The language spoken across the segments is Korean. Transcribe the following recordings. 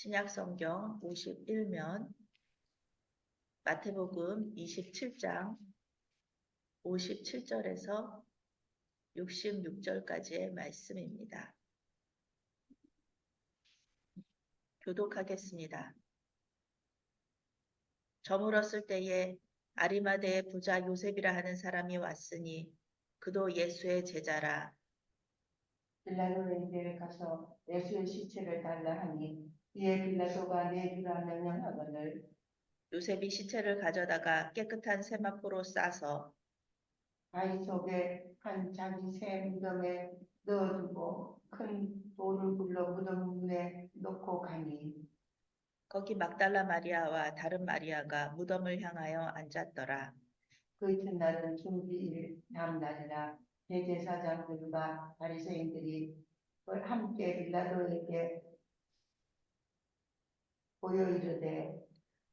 신약성경 51면 마태복음 27장 57절에서 66절까지의 말씀입니다. 교독하겠습니다. 저물었을 때에 아리마대의 부자 요셉이라 하는 사람이 왔으니 그도 예수의 제자라. 빌라도에게 가서 예수의 시체를 달라 하니 이에 빌라도가 내주라 명령하거늘 요셉이 시체를 가져다가 깨끗한 세마포로 싸서 바위 속에 한 자기 새 무덤에 넣어두고 큰 돌을 굴러 무덤 문에 놓고 가니 거기 막달라 마리아와 다른 마리아가 무덤을 향하여 앉았더라. 그 이튿날은 준비일 다음 날이라 대제사장들과 바리새인들이 함께 빌라도에게 보여 이르되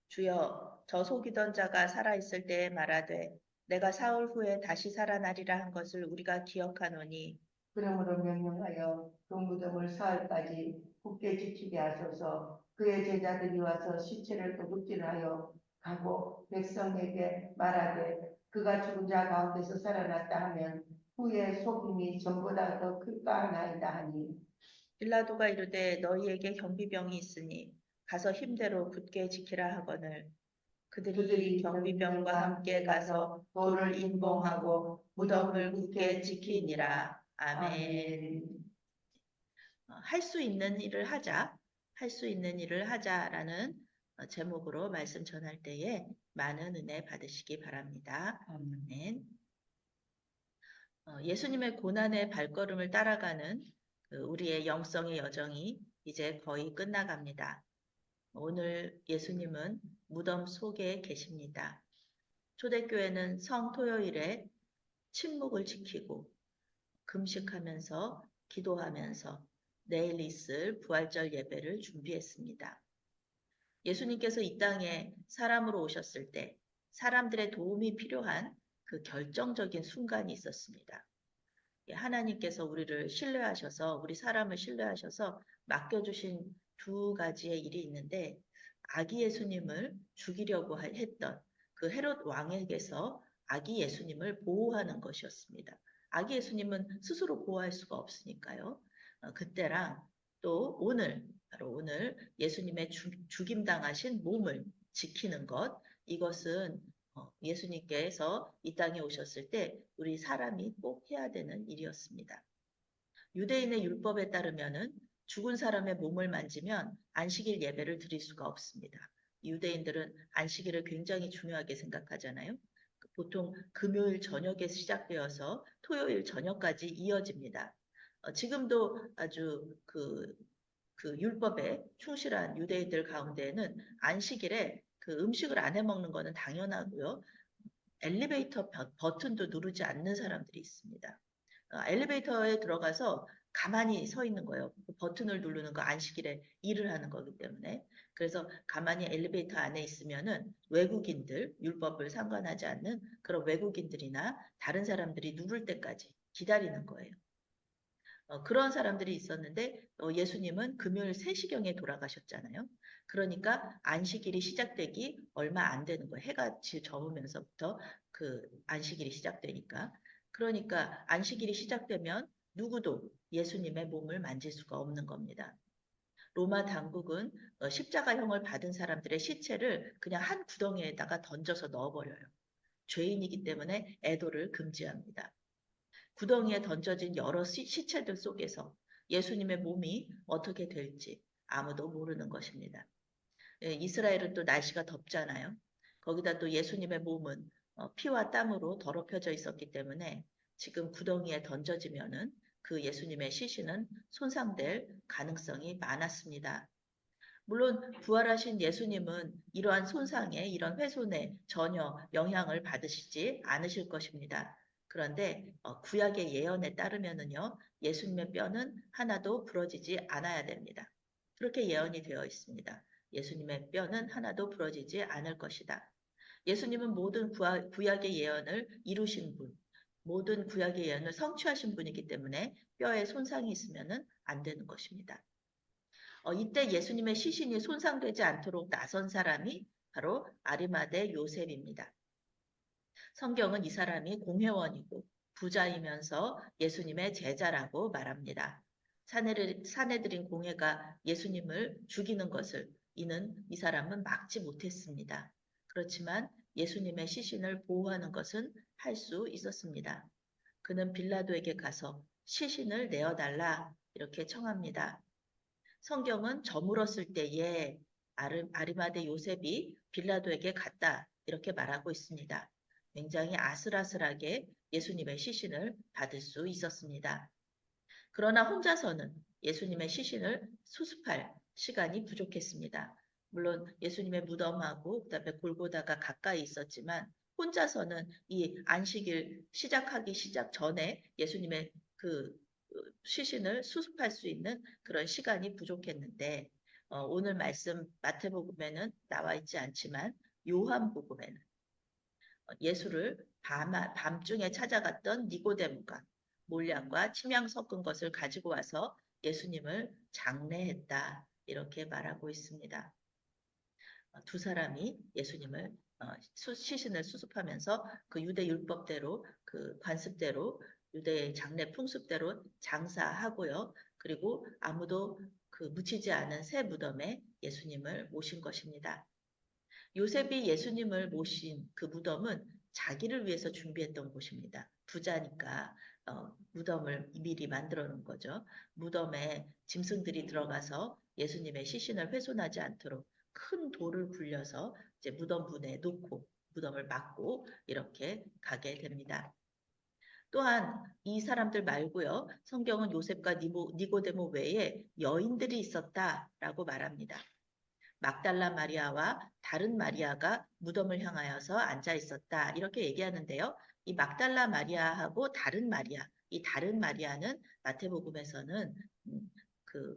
주여, 저 속이던 자가 살아있을 때에 말하되 내가 사흘 후에 다시 살아나리라 한 것을 우리가 기억하노니 그러므로 명령하여 그 무덤을 사흘까지 굳게 지키게 하소서. 그의 제자들이 와서 시체를 도둑질하여 가고 백성에게 말하되 그가 죽은 자 가운데서 살아났다 하면 후에 속임이 전보다 더 클까 하나이다 하니 빌라도가 이르되 너희에게 경비병이 있으니 가서 힘대로 굳게 지키라 하거늘 그들이 경비병과 함께 가서 돌을 인봉하고 무덤을 굳게 지키니라. 아멘. 할 수 있는 일을 하자, 할 수 있는 일을 하자라는 제목으로 말씀 전할 때에 많은 은혜 받으시기 바랍니다. 아멘. 예수님의 고난의 발걸음을 따라가는 우리의 영성의 여정이 이제 거의 끝나갑니다. 오늘 예수님은 무덤 속에 계십니다. 초대교회는 성토요일에 침묵을 지키고 금식하면서 기도하면서 내일 있을 부활절 예배를 준비했습니다. 예수님께서 이 땅에 사람으로 오셨을 때 사람들의 도움이 필요한 그 결정적인 순간이 있었습니다. 하나님께서 우리를 신뢰하셔서 우리 사람을 신뢰하셔서 맡겨주신 두 가지의 일이 있는데 아기 예수님을 죽이려고 했던 그 헤롯 왕에게서 아기 예수님을 보호하는 것이었습니다. 아기 예수님은 스스로 보호할 수가 없으니까요. 그때랑 또 바로 오늘 예수님의 죽임당하신 몸을 지키는 것, 이것은 예수님께서 이 땅에 오셨을 때 우리 사람이 꼭 해야 되는 일이었습니다. 유대인의 율법에 따르면은 죽은 사람의 몸을 만지면 안식일 예배를 드릴 수가 없습니다. 유대인들은 안식일을 굉장히 중요하게 생각하잖아요. 보통 금요일 저녁에 시작되어서 토요일 저녁까지 이어집니다. 지금도 아주 그 율법에 충실한 유대인들 가운데에는 안식일에 그 음식을 안 해먹는 거는 당연하고요. 엘리베이터 버튼도 누르지 않는 사람들이 있습니다. 엘리베이터에 들어가서 가만히 서 있는 거예요. 그 버튼을 누르는 거 안식일에 일을 하는 거기 때문에. 그래서 가만히 엘리베이터 안에 있으면은 외국인들, 율법을 상관하지 않는 그런 외국인들이나 다른 사람들이 누를 때까지 기다리는 거예요. 그런 사람들이 있었는데 예수님은 금요일 3시경에 돌아가셨잖아요. 그러니까 안식일이 시작되기 얼마 안 되는 거예요. 해가 저으면서부터 그 안식일이 시작되니까. 그러니까 안식일이 시작되면 누구도 예수님의 몸을 만질 수가 없는 겁니다. 로마 당국은 십자가형을 받은 사람들의 시체를 그냥 한 구덩이에다가 던져서 넣어버려요. 죄인이기 때문에 애도를 금지합니다. 구덩이에 던져진 여러 시체들 속에서 예수님의 몸이 어떻게 될지 아무도 모르는 것입니다. 이스라엘은 또 날씨가 덥잖아요. 거기다 또 예수님의 몸은 피와 땀으로 더럽혀져 있었기 때문에 지금 구덩이에 던져지면은 그 예수님의 시신은 손상될 가능성이 많았습니다. 물론 부활하신 예수님은 이러한 손상에 이런 훼손에 전혀 영향을 받으시지 않으실 것입니다. 그런데 구약의 예언에 따르면은요, 예수님의 뼈는 하나도 부러지지 않아야 됩니다. 그렇게 예언이 되어 있습니다. 예수님의 뼈는 하나도 부러지지 않을 것이다. 예수님은 모든 구약의 예언을 이루신 분, 모든 구약의 예언을 성취하신 분이기 때문에 뼈에 손상이 있으면은 안 되는 것입니다. 이때 예수님의 시신이 손상되지 않도록 나선 사람이 바로 아리마대 요셉입니다. 성경은 이 사람이 공회원이고 부자이면서 예수님의 제자라고 말합니다. 사내들인 공회가 예수님을 죽이는 것을 이 사람은 막지 못했습니다. 그렇지만 예수님의 시신을 보호하는 것은 할 수 있었습니다. 그는 빌라도에게 가서 시신을 내어달라 이렇게 청합니다. 성경은 저물었을 때에 아리마대 요셉이 빌라도에게 갔다 이렇게 말하고 있습니다. 굉장히 아슬아슬하게 예수님의 시신을 받을 수 있었습니다. 그러나 혼자서는 예수님의 시신을 수습할 시간이 부족했습니다. 물론 예수님의 무덤하고 그다음에 골고다가 가까이 있었지만 혼자서는 이 안식일 시작 전에 예수님의 그 시신을 수습할 수 있는 그런 시간이 부족했는데 오늘 말씀 마태복음에는 나와 있지 않지만 요한복음에는 예수를 밤중에 찾아갔던 니고데모가 몰약과 침향 섞은 것을 가지고 와서 예수님을 장례했다. 이렇게 말하고 있습니다. 두 사람이 예수님을 시신을 수습하면서 그 유대 율법대로 그 관습대로 유대의 장례 풍습대로 장사하고요. 그리고 아무도 그 묻히지 않은 새 무덤에 예수님을 모신 것입니다. 요셉이 예수님을 모신 그 무덤은 자기를 위해서 준비했던 곳입니다. 부자니까 무덤을 미리 만들어 놓은 거죠. 무덤에 짐승들이 들어가서 예수님의 시신을 훼손하지 않도록 큰 돌을 굴려서 이제 무덤분에 놓고 무덤을 막고 이렇게 가게 됩니다. 또한 이 사람들 말고요. 성경은 요셉과 니고데모 외에 여인들이 있었다라고 말합니다. 막달라 마리아와 다른 마리아가 무덤을 향하여서 앉아 있었다. 이렇게 얘기하는데요. 이 막달라 마리아하고 다른 마리아, 이 다른 마리아는 마태복음에서는 그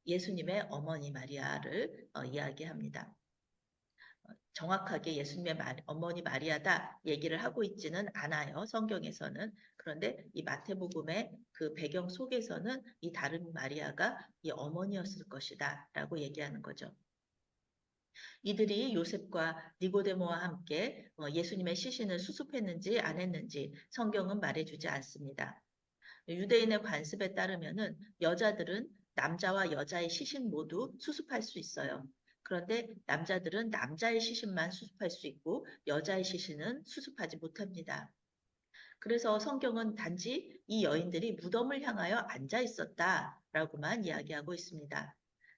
예수님의 어머니 마리아를 이야기합니다. 정확하게 예수님의 어머니 마리아다 얘기를 하고 있지는 않아요. 성경에서는. 그런데 이 마태복음의 그 배경 속에서는 이 다른 마리아가 이 어머니였을 것이다 라고 얘기하는 거죠. 이들이 요셉과 니고데모와 함께 예수님의 시신을 수습했는지 안 했는지 성경은 말해주지 않습니다. 유대인의 관습에 따르면은 여자들은 남자와 여자의 시신 모두 수습할 수 있어요. 그런데 남자들은 남자의 시신만 수습할 수 있고 여자의 시신은 수습하지 못합니다. 그래서 성경은 단지 이 여인들이 무덤을 향하여 앉아 있었다라고만 이야기하고 있습니다.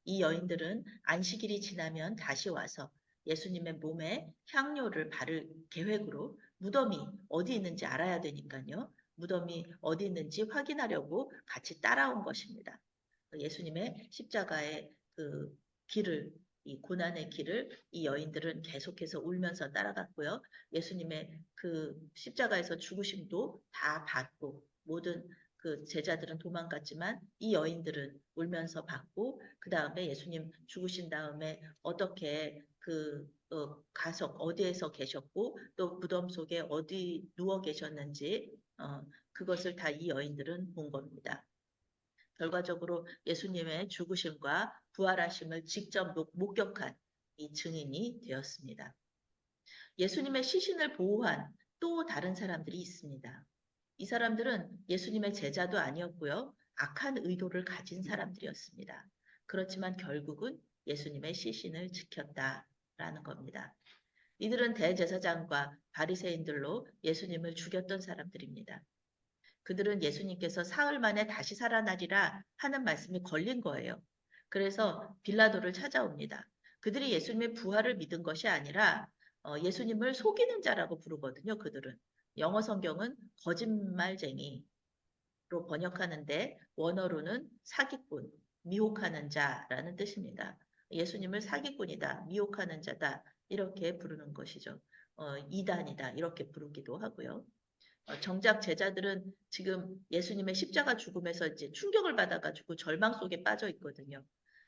이 여인들은 안식일이 지나면 다시 와서 예수님의 몸에 향료를 바를 계획으로 무덤이 어디 있는지 알아야 되니까요. 무덤이 어디 있는지 확인하려고 같이 따라온 것입니다. 예수님의 십자가의 그 길을, 이 고난의 길을 이 여인들은 계속해서 울면서 따라갔고요. 예수님의 그 십자가에서 죽으심도 다 받고 모든 그 제자들은 도망갔지만 이 여인들은 울면서 받고 그 다음에 예수님 죽으신 다음에 어떻게 가서 어디에서 계셨고 또 무덤 속에 어디 누워 계셨는지 그것을 다 이 여인들은 본 겁니다. 결과적으로 예수님의 죽으심과 부활하심을 직접 목격한 이 증인이 되었습니다. 예수님의 시신을 보호한 또 다른 사람들이 있습니다. 이 사람들은 예수님의 제자도 아니었고요. 악한 의도를 가진 사람들이었습니다. 그렇지만 결국은 예수님의 시신을 지켰다라는 겁니다. 이들은 대제사장과 바리새인들로 예수님을 죽였던 사람들입니다. 그들은 예수님께서 사흘 만에 다시 살아나리라 하는 말씀이 걸린 거예요. 그래서 빌라도를 찾아옵니다. 그들이 예수님의 부활을 믿은 것이 아니라 예수님을 속이는 자라고 부르거든요. 그들은. 영어 성경은 거짓말쟁이로 번역하는데 원어로는 사기꾼, 미혹하는 자라는 뜻입니다. 예수님을 사기꾼이다, 미혹하는 자다 이렇게 부르는 것이죠. 이단이다 이렇게 부르기도 하고요. 정작 제자들은 지금 예수님의 십자가 죽음에서 이제 충격을 받아가지고 절망 속에 빠져 있거든요.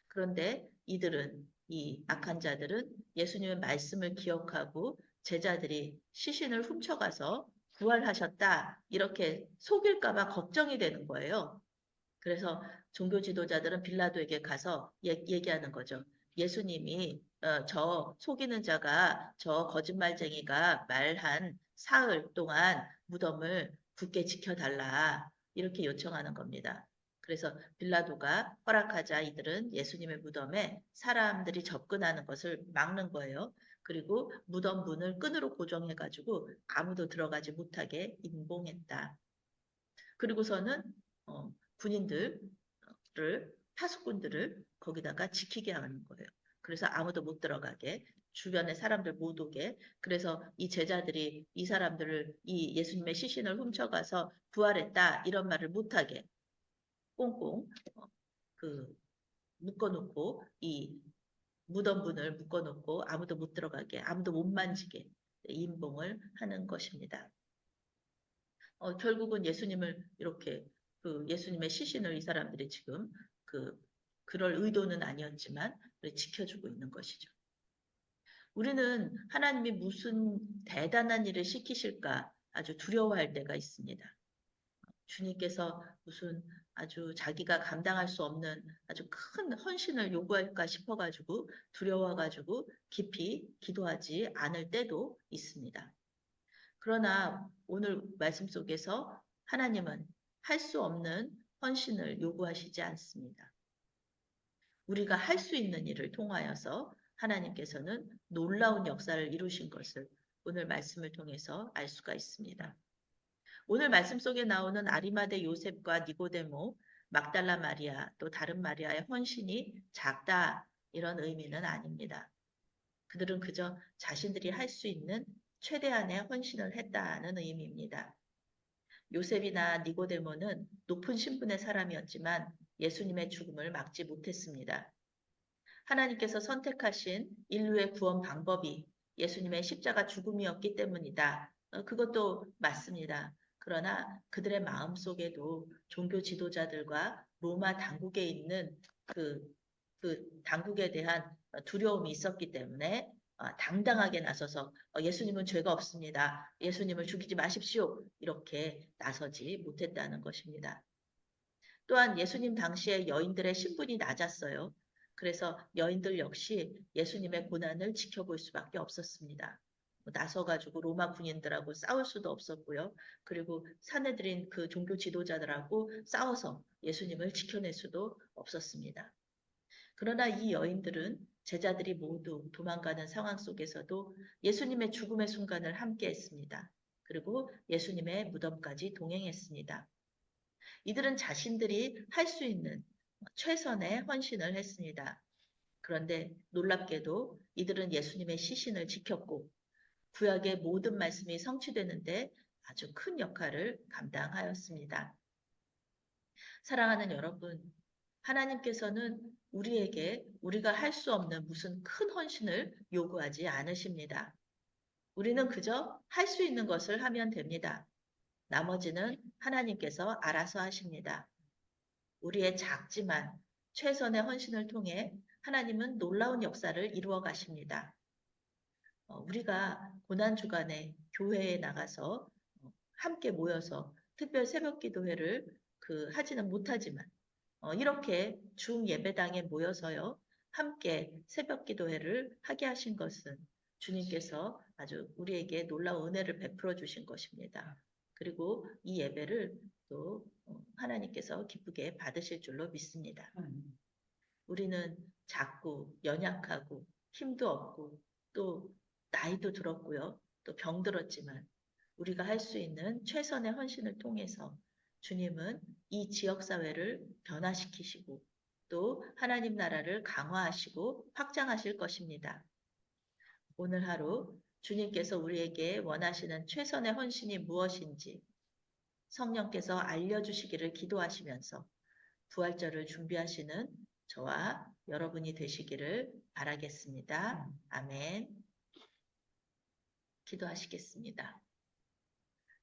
그런데 이 악한 자들은 예수님의 말씀을 기억하고 제자들이 시신을 훔쳐가서 부활하셨다 이렇게 속일까봐 걱정이 되는 거예요. 그래서 종교 지도자들은 빌라도에게 가서 얘기하는 거죠. 예수님이 저 속이는 자가 저 거짓말쟁이가 말한 사흘 동안 무덤을 굳게 지켜달라 이렇게 요청하는 겁니다. 그래서 빌라도가 허락하자 이들은 예수님의 무덤에 사람들이 접근하는 것을 막는 거예요. 그리고 무덤 문을 끈으로 고정해가지고 아무도 들어가지 못하게 임봉했다. 그리고서는 군인들을 파수꾼들을 거기다가 지키게 하는 거예요. 그래서 아무도 못 들어가게 주변의 사람들 못 오게. 그래서 이 제자들이 이 사람들을 이 예수님의 시신을 훔쳐가서 부활했다 이런 말을 못하게 꽁꽁 그 묶어놓고 이 무덤 문을 묶어놓고 아무도 못 들어가게 아무도 못 만지게 임봉을 하는 것입니다. 결국은 예수님을 이렇게 예수님의 시신을 이 사람들이 지금 그럴 의도는 아니었지만 지켜주고 있는 것이죠. 우리는 하나님이 무슨 대단한 일을 시키실까 아주 두려워할 때가 있습니다. 주님께서 무슨 아주 자기가 감당할 수 없는 아주 큰 헌신을 요구할까 싶어가지고 두려워가지고 깊이 기도하지 않을 때도 있습니다. 그러나 오늘 말씀 속에서 하나님은 할 수 없는 헌신을 요구하시지 않습니다. 우리가 할 수 있는 일을 통하여서 하나님께서는 놀라운 역사를 이루신 것을 오늘 말씀을 통해서 알 수가 있습니다. 오늘 말씀 속에 나오는 아리마대 요셉과 니고데모, 막달라 마리아, 또 다른 마리아의 헌신이 작다 이런 의미는 아닙니다. 그들은 그저 자신들이 할 수 있는 최대한의 헌신을 했다는 의미입니다. 요셉이나 니고데모는 높은 신분의 사람이었지만 예수님의 죽음을 막지 못했습니다. 하나님께서 선택하신 인류의 구원 방법이 예수님의 십자가 죽음이었기 때문이다. 그것도 맞습니다. 그러나 그들의 마음 속에도 종교 지도자들과 로마 당국에 있는 그 당국에 대한 두려움이 있었기 때문에 당당하게 나서서 예수님은 죄가 없습니다. 예수님을 죽이지 마십시오. 이렇게 나서지 못했다는 것입니다. 또한 예수님 당시에 여인들의 신분이 낮았어요. 그래서 여인들 역시 예수님의 고난을 지켜볼 수밖에 없었습니다. 나서가지고 로마 군인들하고 싸울 수도 없었고요. 그리고 사내들인 그 종교 지도자들하고 싸워서 예수님을 지켜낼 수도 없었습니다. 그러나 이 여인들은 제자들이 모두 도망가는 상황 속에서도 예수님의 죽음의 순간을 함께 했습니다. 그리고 예수님의 무덤까지 동행했습니다. 이들은 자신들이 할 수 있는 최선의 헌신을 했습니다. 그런데 놀랍게도 이들은 예수님의 시신을 지켰고 구약의 모든 말씀이 성취되는데 아주 큰 역할을 감당하였습니다. 사랑하는 여러분, 하나님께서는 우리에게 우리가 할 수 없는 무슨 큰 헌신을 요구하지 않으십니다. 우리는 그저 할 수 있는 것을 하면 됩니다. 나머지는 하나님께서 알아서 하십니다. 우리의 작지만 최선의 헌신을 통해 하나님은 놀라운 역사를 이루어 가십니다. 우리가 고난주간에 교회에 나가서 함께 모여서 특별 새벽 기도회를 하지는 못하지만 이렇게 중예배당에 모여서요. 함께 새벽 기도회를 하게 하신 것은 주님께서 아주 우리에게 놀라운 은혜를 베풀어 주신 것입니다. 그리고 이 예배를 또 하나님께서 기쁘게 받으실 줄로 믿습니다. 우리는 작고 연약하고 힘도 없고 또 나이도 들었고요. 또 병들었지만 우리가 할 수 있는 최선의 헌신을 통해서 주님은 이 지역사회를 변화시키시고 또 하나님 나라를 강화하시고 확장하실 것입니다. 오늘 하루 주님께서 우리에게 원하시는 최선의 헌신이 무엇인지 성령께서 알려주시기를 기도하시면서 부활절을 준비하시는 저와 여러분이 되시기를 바라겠습니다. 아멘. 기도하시겠습니다.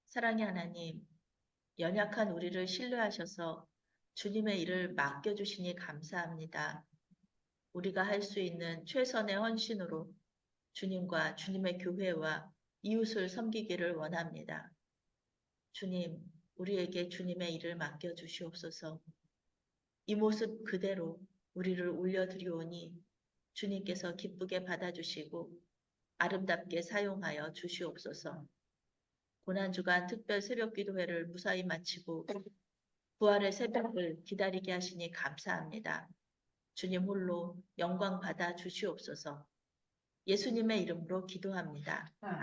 사랑의 하나님, 연약한 우리를 신뢰하셔서 주님의 일을 맡겨주시니 감사합니다. 우리가 할 수 있는 최선의 헌신으로 주님과 주님의 교회와 이웃을 섬기기를 원합니다. 주님, 우리에게 주님의 일을 맡겨주시옵소서. 이 모습 그대로 우리를 올려드리오니 주님께서 기쁘게 받아주시고 아름답게 사용하여 주시옵소서. 고난주간 특별 새벽기도회를 무사히 마치고 부활의 새벽을 기다리게 하시니 감사합니다. 주님 홀로 영광 받아 주시옵소서. 예수님의 이름으로 기도합니다. 아멘.